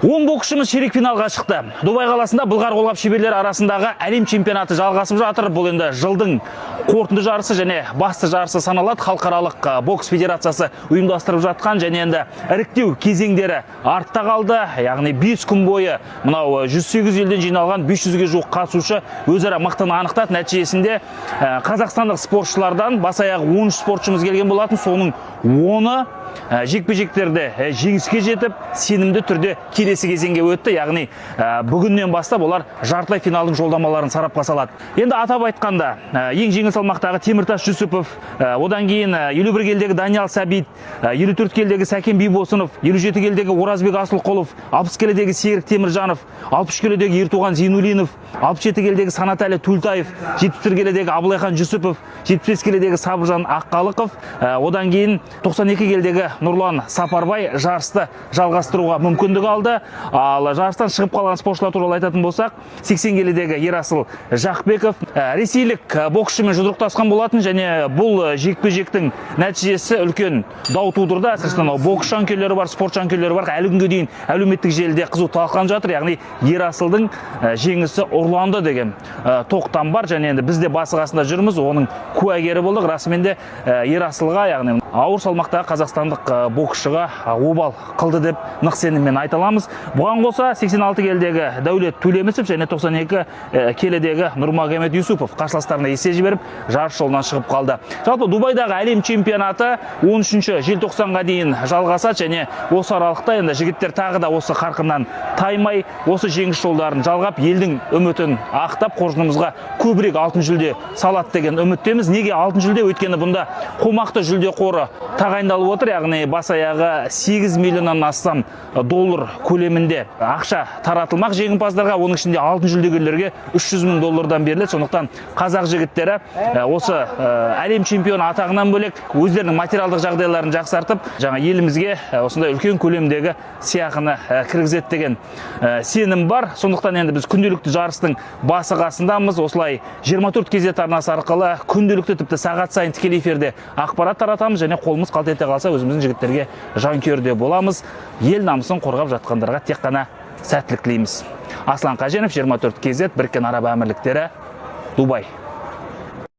10 боксшымыз ширек финалға шықты. Дубай қаласында былғар қолғап шеберлері арасындағы әлем чемпионаты жалғасып жатыр. Бұл енді жылдың қорытынды жарысы және басты жарысы саналады. Халықаралық бокс федерациясы ұйымдастырып жатқан және енді іріктеу кезеңдері артта қалды. Яғни 5 күн бойы мынау 108 елден жиналған 500-ге жуық қатысушы өзара мықтыны анықтады. Нәтижесінде қазақстандық спортшылардан бас аяғы 13 спортшымыз келген болатын. Соның 10-ы жекпе-жектерде жеңіске жетіп, сенімді түрде келесі кезеңге өтті. Яғни бүгіннен бастап олар жартылай финалдың жолдамаларын сарапқа салады. Енді атап айтқанда, ең жеңіл салмақтағы Теміртас Жүсіпов, одан кейін 51 келідегі Даниял Сәбит, 54 келідегі Сәкен Бибосынов, 57 келідегі Оразбек Асылқұлов, 60 келідегі Серік Теміржанов, 60 келідегі Ертуған Зейнуллинов, 67 келідегі Санатәлі Түлтаев, 71 келідегі Абылайхан Жүсіпов, 75 келідегі Сабыржан Аққалықов, одан кейін 92 келідегі Нұрлан Сапарбай жарысты жалғастыруға мүмкіндік алды. Ал жарыстан шығып қалған спортшылар туралы айтатын болсақ, 80 келідегі Ерасыл Жақбеков ресейлік боксшымен жұдырықтасқан болатын және бұл жекпе-жектің нәтижесі үлкен дау тудырды. Әсіресе бокс жанкүйерлері бар, спорт жанкүйерлері бар. Әлі күнге дейін әлеуметтік желіде қызу талқыланып жатыр. Яғни Ерасылдың жеңісі ұрланды деген тоқтам бар және енді біз де басы қасында жүрміз, оның куәгері болдық. Расымен де Ерасылға, яғни ауыр салмақтағы қазақстандық боксшыға обал қылды деп нық сеніммен айта аламыз. Бұған қоса 86 келідегі Дәулет Төлемісов және 92 келідегі Нұрмагомед Юсупов қарсыластарына есе жіберіп, жарыс жолынан шығып қалды. Жалпы Дубайдағы әлем чемпионаты 13 желтоқсанға дейін жалғасады және осы аралықта енді жігіттер тағы да осы қарқыннан таймай, осы жеңіс жолдарын жалғап, елдің үмітін ақтап, қоржынымызға көбірек алтын жүлде салады деген үміттеміз. Неге алтын жүлде? Өйткені бұнда қомақты жүлде қоры тағайындалып отыр. Яғни бас аяғы 8 миллионнан астам доллар көлемінде ақша таратылмақ жеңімпаздарға. Оның ішінде алтын жүлдегерлерге 300 мың доллардан беріледі. Сондықтан қазақ жігіттері осы әлем чемпионы атағынан бөлек өздерінің материалдық жағдайларын жақсартып, жаңа елімізге осындай үлкен көлемдегі сыйақыны кіргізеді деген сенім бар. Сондықтан енді біз күнделікті жарыстың басы қасындамыз. Осылай 24 кезет арнасы арқылы күнделікті, тіпті сағат сайын тікелей эфирде ақпарат таратамыз және қолымыз қалт ете қалса өзіміздің жігіттерге жанкүйерде боламыз. Ел намысын қорғап жатқандарға тек қана сәттілік тілейміз. Аслан Қаженов, 24 кезет, Біріккен Араб Әмірліктері, Дубай.